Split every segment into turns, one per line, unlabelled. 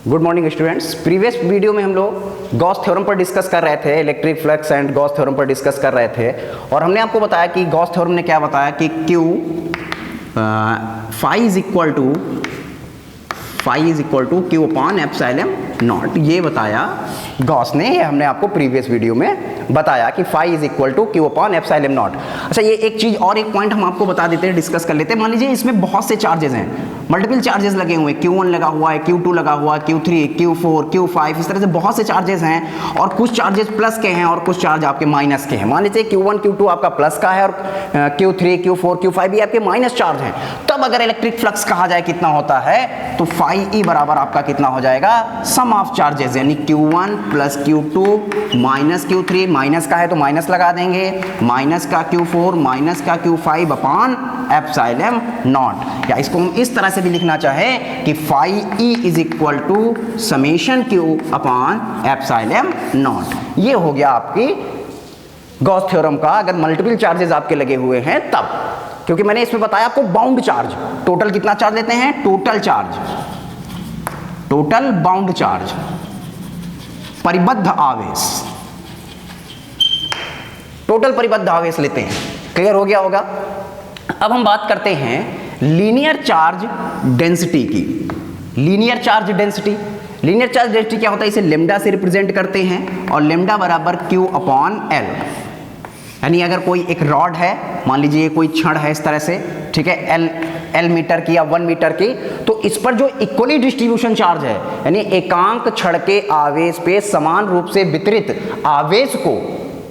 Good morning students. Previous video में हम लोग गॉस थ्योरम पर डिस्कस कर रहे थे, electric flux and Gauss theorem पर डिस्कस कर रहे थे और हमने आपको बताया कि गॉस थ्योरम ने क्या बताया कि Q phi is equal to Q upon epsilon not, ये बताया गॉस ने। ये हमने आपको प्रीवियस वीडियो में बताया कि phi is equal to Q upon epsilon not. अच्छा, ये एक चीज और एक पॉइंट हम आपको बता देते हैं, डिस्कस कर लेते हैं। मान लीजिए इसमें बहुत से चार्जेस हैं, मल्टीपल चार्जेस लगे हुए हैं, Q1 लगा हुआ है, Q2 लगा हुआ है, Q3, Q4, Q5, इस तरह से बहुत से चार्जेस हैं और कुछ चार्जेस प्लस के हैं और कुछ चार्ज आपके माइनस के हैं। मान लीजिए Q1, Q2 आपका प्लस का है और Q3, Q4, Q5 भी आपके माइनस चार्ज हैं। तब अगर इलेक्ट्रिक फ्लक्स कहा जाए कितना होता है तो फाई ई बराबर आपका कितना हो जाएगा, सम ऑफ चार्जेस, यानी Q1 plus Q2 minus Q3, minus का है तो माइनस लगा देंगे, माइनस का Q4 माइनस का Q5 अपॉन एप्सिलॉन नॉट। या इसको हम इस तरह से भी लिखना चाहे कि phi E is equal to summation Q upon epsilon not. ये हो गया आपकी गॉस थ्योरम का, अगर मल्टीपल चार्जेस आपके लगे हुए हैं तब। क्योंकि मैंने इसमें बताया आपको बाउंड चार्ज, टोटल कितना चार्ज लेते हैं, total charge, total bound charge, परिबद्ध आवेश, टोटल परिबद्ध आवेश लेते हैं। क्लियर हो गया होगा। अब हम बात करते हैं लीनियर चार्ज डेंसिटी की। Linear charge density, linear charge density क्या होता है, इसे लेमडा से रिप्रेजेंट करते हैं और लेमडा बराबर Q अपॉन L। यानी अगर कोई एक रॉड है, मान लीजिए कोई छड़ है इस तरह से, ठीक है, L मीटर की या 1 मीटर की, तो इस पर जो इक्वली डिस्ट्रीब्यूशन चार्ज है, यानी एकांक छड़ के आवेश पे समान रूप से वितरित आवेश को,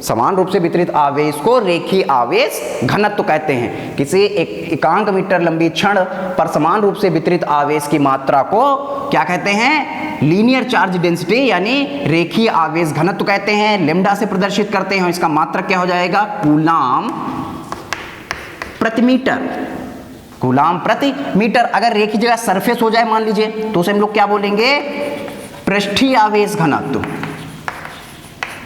समान रूप से वितरित आवेश को रेखीय आवेश घनत्व कहते हैं। किसी एक एकांक मीटर लंबी छड़ पर समान रूप से वितरित आवेश की मात्रा को क्या कहते हैं, लीनियर चार्ज डेंसिटी यानी रेखीय आवेश घनत्व कहते हैं। लेमडा से प्रदर्शित करते हैं, इसका मात्रक क्या हो जाएगा, कूलाम प्रति मीटर, कूलाम प्रति मीटर। अगर रेखीय जगह सरफेस हो जाए मान लीजिए, तो उसे हम लोग क्या बोलेंगे, पृष्ठीय आवेश घनत्व,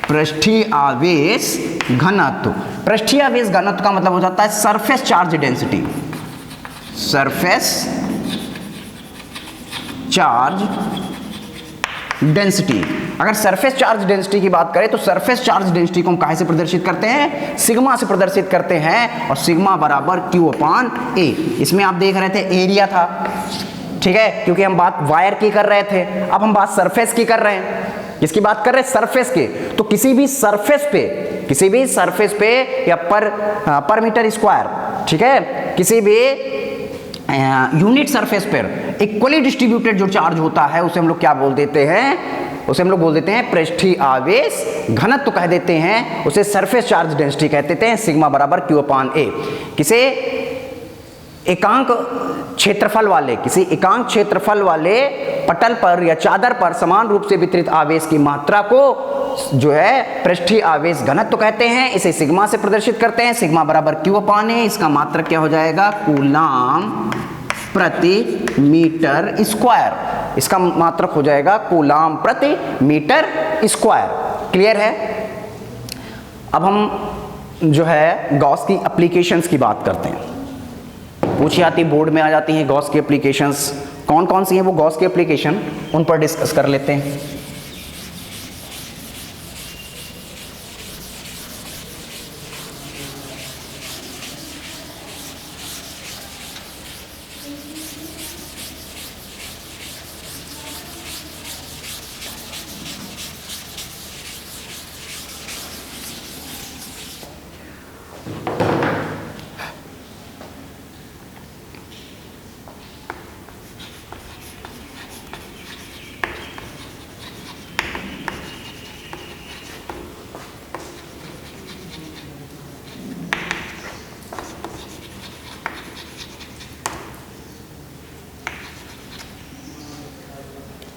पृष्ठीय आवेश घनत्व। पृष्ठीय आवेश घनत्व का मतलब हो जाता है surface charge density, surface charge density. अगर सरफेस चार्ज डेंसिटी की बात करें तो सरफेस चार्ज डेंसिटी को हम काहे से प्रदर्शित करते हैं, सिग्मा से प्रदर्शित करते हैं, और सिग्मा बराबर Q अपॉन A। इसमें आप देख रहे थे एरिया था, ठीक है, क्योंकि हम बात वायर की कर रहे थे। अब हम बात सरफेस की कर रहे हैं, किसकी बात कर रहे हैं, सरफेस के। तो किसी भी सरफेस पे, किसी भी सरफेस पे या पर मीटर स्क्वायर, ठीक है, किसी भी यूनिट सरफेस पर इक्वली डिस्ट्रीब्यूटेड जो चार्ज होता है उसे हम लोग क्या बोल देते हैं, उसे हम लोग बोल देते हैं पृष्ठीय आवेश घनत्व कह देते हैं, उसे सरफेस चार्ज डेंसिटी कह देते हैं। सिग्मा बराबर Q अपॉन A। किसे एकांक क्षेत्रफल वाले, किसी एकांक क्षेत्रफल वाले पटल पर या चादर पर समान रूप से वितरित आवेश की मात्रा को जो है पृष्ठीय आवेश घनत्व कहते हैं, इसे सिग्मा से प्रदर्शित करते हैं। सिग्मा बराबर Q अपॉन A, इसका मात्रक क्या हो जाएगा, कूलाम प्रति मीटर स्क्वायर, इसका मात्रक हो जाएगा कूलाम प्रति मीटर स्क्वायर। क्लियर है। अब हम जो है गॉस की एप्लीकेशंस की बात करते हैं। पूछी आती, बोर्ड में आ जाती हैं गॉस की एप्लीकेशंस। कौन कौन सी हैं वो गॉस की एप्लीकेशन, उन पर डिस्कस कर लेते हैं।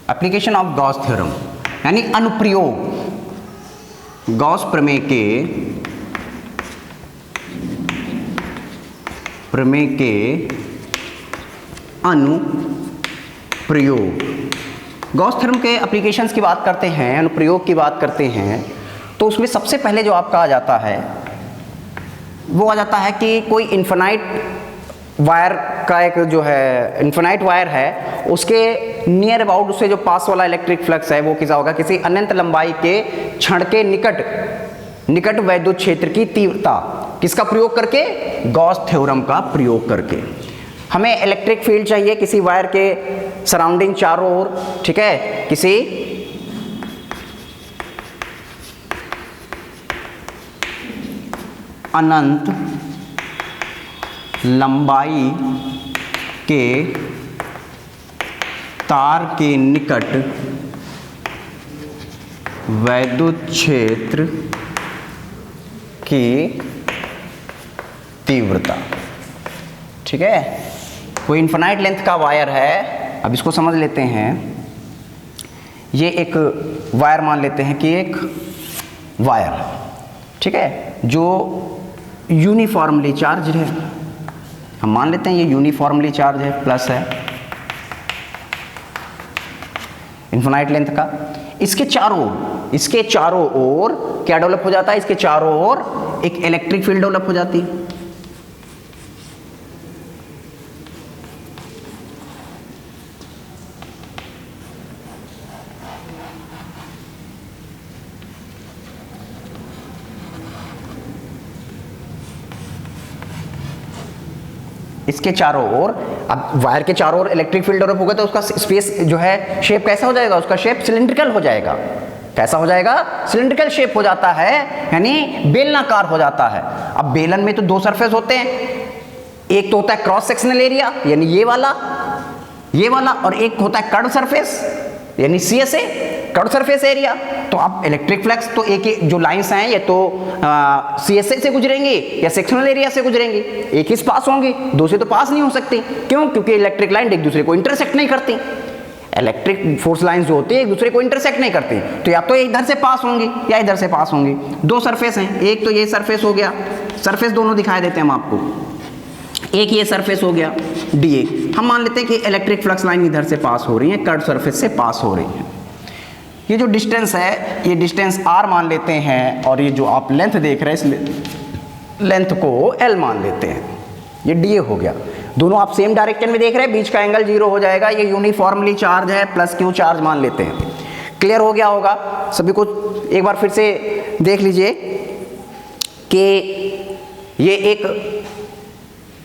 एप्लीकेशन ऑफ गॉस थ्योरम यानी अनुप्रयोग, गॉस प्रमेय के अनुप्रयोग। गॉस थ्योरम के एप्लीकेशंस की बात करते हैं, अनुप्रयोग की बात करते हैं, तो उसमें सबसे पहले जो आपका आ जाता है वो आ जाता है कि कोई इन्फिनाइट वायर का एक जो है इन्फिनाइट वायर है, उसके नियर अबाउट उससे जो पास वाला इलेक्ट्रिक फ्लक्स है वो किसा होगा, किसी अनंत लंबाई के क्षण के निकट वैद्युत क्षेत्र की तीव्रता, किसका प्रयोग करके, गॉस थ्योरम का प्रयोग करके। हमें इलेक्ट्रिक फील्ड चाहिए किसी वायर के सराउंडिंग चारों ओर, ठीक है, किसी अनंत लंबाई के तार के निकट वैद्युत क्षेत्र की तीव्रता, ठीक है। कोई इन्फिनाइट लेंथ का वायर है, अब इसको समझ लेते हैं। ये एक वायर मान लेते हैं कि एक वायर, ठीक है, जो यूनिफॉर्मली चार्ज है, हम मान लेते हैं ये यूनिफॉर्मली चार्ज है, प्लस है इन्फिनाइट लेंथ का। इसके चारों ओर क्या डेवलप हो जाता है, इसके चारों ओर एक इलेक्ट्रिक फील्ड डेवलप हो जाती है। इसके चारों ओर, अब वायर के चारों ओर इलेक्ट्रिक फील्ड डेवलप होगा तो उसका स्पेस जो है शेप कैसा हो जाएगा, उसका शेप सिलिंड्रिकल हो जाएगा। कैसा हो जाएगा, सिलिंड्रिकल शेप हो जाता है, यानी बेलनाकार हो जाता है। अब बेलन में तो दो सरफेस होते हैं, एक तो होता है क्रॉस सेक्शनल एरिया यानी ये वाला, और एक होता है कर्व सरफेस यानी CSA, कर्व सरफेस एरिया। तो अब इलेक्ट्रिक फ्लक्स तो एक जो लाइंस हैं ये तो CSA से गुजरेंगी या सेक्शनल एरिया से गुजरेंगी, एक ही पास होंगी, दो से तो पास नहीं हो सकती। क्यों, क्योंकि इलेक्ट्रिक लाइन एक दूसरे को इंटरसेक्ट नहीं करती। इलेक्ट्रिक फोर्स लाइंस जो होती है एक दूसरे को इंटरसेक्ट नहीं करती, तो या तो इधर से पास होंगी या इधर से पास होंगी। दो सरफेस हैं, एक तो ये सरफेस हो गया, सरफेस दोनों दिखाई देते हैं हम आपको, एक ये सरफेस हो गया DA। हम मान लेते हैं कि इलेक्ट्रिक फ्लक्स लाइन इधर से पास हो रही है, कर्व सरफेस से पास हो रही है। ये जो डिस्टेंस है ये डिस्टेंस R मान लेते हैं, और ये जो आप लेंथ देख रहे हैं इस लेंथ को L मान लेते हैं। ये DA हो गया, दोनों आप सेम डायरेक्शन में देख रहे हैं, बीच का एंगल 0 हो जाएगा। ये यूनिफॉर्मली चार्ज है, प्लस Q चार्ज मान लेते हैं। क्लियर हो गया होगा सभी को। एक बार फिर से देख लीजिए कि ये एक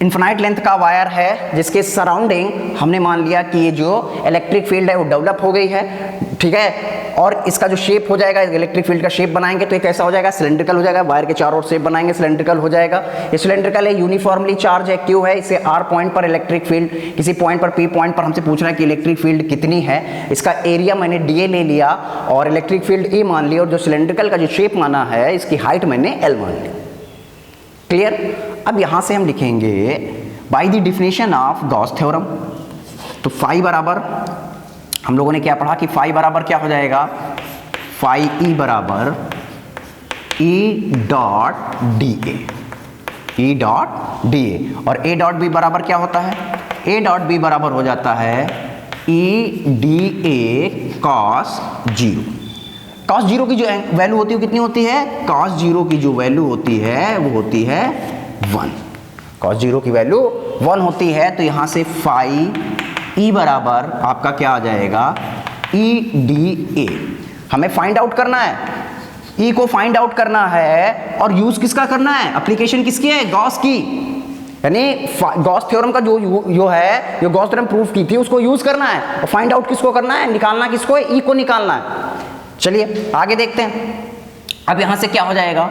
इन्फिनाइट लेंथ का वायर है जिसके सराउंडिंग हमने मान लिया कि ये जो इलेक्ट्रिक फील्ड है वो डेवलप हो गई है, ठीक है। और इसका जो शेप हो जाएगा, इलेक्ट्रिक फील्ड का शेप बनाएंगे तो ये कैसा हो जाएगा, सिलिंड्रिकल हो जाएगा। वायर के चारों ओर शेप बनाएंगे, सिलिंड्रिकल हो जाएगा। ये सिलिंड्रिकल है, यूनिफॉर्मली चार्ज है, Q है। इसे R पॉइंट पर इलेक्ट्रिक फील्ड, किसी पॉइंट पर P पॉइंट पर हमसे पूछ रहा है कि इलेक्ट्रिक फील्ड कितनी है। इसका एरिया मैंने DA ले लिया और इलेक्ट्रिक फील्ड E मान लिया, और जो सिलिंड्रिकल का जो शेप माना है इसकी हाइट मैंने L मान ली। क्लियर। अब यहां से हम लिखेंगे by the definition of Gauss theorem. तो फाई बराबर, हम लोगों ने क्या पढ़ा कि फाई बराबर क्या हो जाएगा, फाई E बराबर E dot DA, E dot DA। और A डॉट B बराबर क्या होता है, A डॉट B बराबर हो जाता है E DA cos 0। cos 0 की जो वैल्यू होती है कितनी होती है, cos 0 की जो वैल्यू होती है वो होती है 1। cos 0 की वैल्यू 1 होती है, तो यहां से फाई E बराबर आपका क्या आ जाएगा, EDA। हमें फाइंड आउट करना है, E को फाइंड आउट करना है, और यूज किसका करना है, एप्लीकेशन किसकी है, गॉस की। यानी गॉस थ्योरम का जो है, जो गॉस थ्योरम प्रूफ की थी उसको यूज करना है, और फाइंड आउट किसको करना है, निकालना किसको है, E को निकालना है। चलिए आगे देखते हैं। अब यहां से क्या हो जाएगा,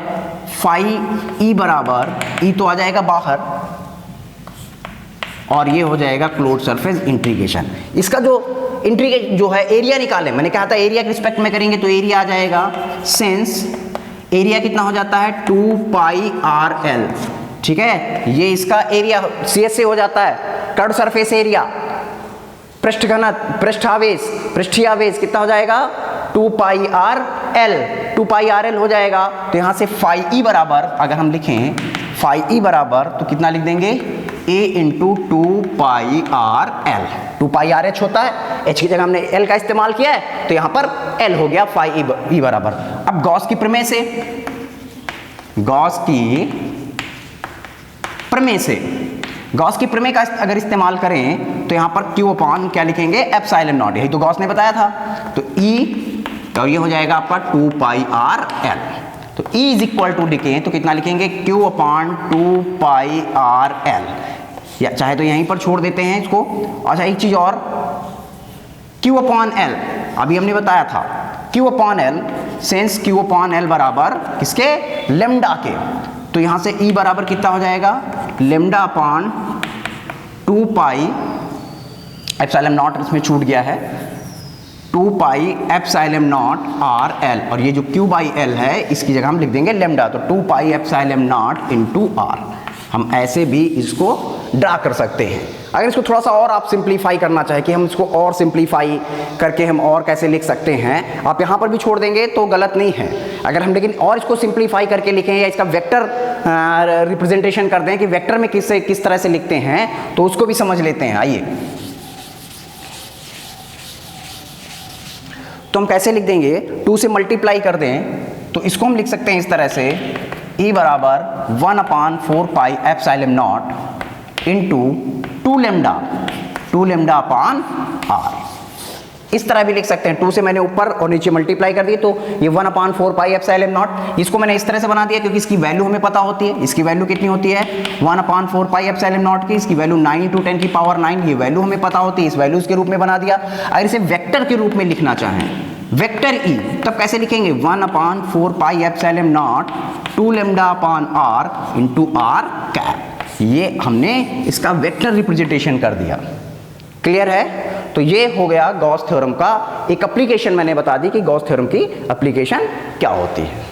फाई E बराबर, E तो आ जाएगा बाहर, और ये हो जाएगा क्लोज सरफेस इंटीग्रेशन। इसका जो इंटीग्रेशन जो है एरिया निकालें, मैंने कहा था एरिया के रिस्पेक्ट में करेंगे तो एरिया आ जाएगा, सिंस एरिया कितना हो जाता है 2 पाई RL, ठीक है। ये इसका एरिया CS से हो जाता है, कर्व सरफेस एरिया, पृष्ठ घनत्व, पृष्ठीय आवेश कितना हो जाएगा 2 पाई RL, 2 पाई RL हो जाएगा। तो यहां से फाई E बराबर, अगर हम लिखें फाई E बराबर तो कितना लिख देंगे, A into 2 pi RL। 2 pi RH होता है, H की जगह हमने L का इस्तेमाल किया है, तो यहां पर L हो गया फाई E बराबर। अब गॉस की प्रमेय से, गॉस की प्रमेय का अगर इस्तेमाल करें तो यहाँ पर Q अपॉन क्या लिखेंगे, एप्सिलॉन नॉट, यही तो गॉस ने बताया था। तो E और ये हो जाएगा आपका 2 पाई आर एल। तो E इज इक्वल टू लिखें तो कितना लिखेंगे, Q अपॉन 2 पाई आर एल, या चाहे तो यहीं पर छोड़ देते हैं इसको। अच्छा एक चीज और, Q अपॉन एल अभी हमने बताया था, Q upon L sense Q upon L बराबर किसके, लेमडा के। तो यहां से E बराबर कितना हो जाएगा, lambda upon 2 pi epsilon not, इसमें छूट गया है, 2 pi epsilon not R L, और ये जो Q बाई एल है इसकी जगह हम लिख देंगे लेमडा। तो 2 pi epsilon not into R, हम ऐसे भी इसको ड्रा कर सकते हैं। अगर इसको थोड़ा सा और आप सिंप्लीफाई करना चाहें कि हम इसको और सिंप्लीफाई करके हम और कैसे लिख सकते हैं, आप यहाँ पर भी छोड़ देंगे तो गलत नहीं है। अगर हम लेकिन और इसको सिंप्लीफाई करके लिखें या इसका वेक्टर रिप्रेजेंटेशन कर दें कि वेक्टर में किस तरह से लिखते हैं, तो उसको भी समझ लेते हैं। आइए, तो हम कैसे लिख देंगे, 2 से मल्टीप्लाई कर दें तो इसको हम लिख सकते हैं इस तरह से, E बराबर 1 upon 4 pi epsilon not into 2 lambda upon R. इस तरह भी लिख सकते हैं, 2 से मैंने ऊपर और नीचे मल्टीप्लाई कर दिए तो ये 1 अपॉन 4 पाई एप्सिलॉन नॉट, इसको मैंने इस तरह से बना दिया क्योंकि इसकी वैल्यू हमें पता होती है। इसकी वैल्यू कितनी होती है, 1 अपॉन 4 पाई एप्सिलॉन नॉट की, इसकी वैल्यू 9 × 10 की पावर 9, ये वैल्यू हमें पता होती है, इस वैल्यूज के रूप में बना दिया। अगर इसे वेक्टर के रूप में लिखना चाहें, वेक्टर E, तब कैसे लिखेंगे, 1 upon 4 pi epsilon not 2 lambda upon R into R cap. ये हमने इसका वेक्टर रिप्रेजेंटेशन कर दिया। क्लियर है? तो ये हो गया गॉस थ्योरम का एक एप्लीकेशन, मैंने बता दी कि गॉस थ्योरम की एप्लीकेशन क्या होती है।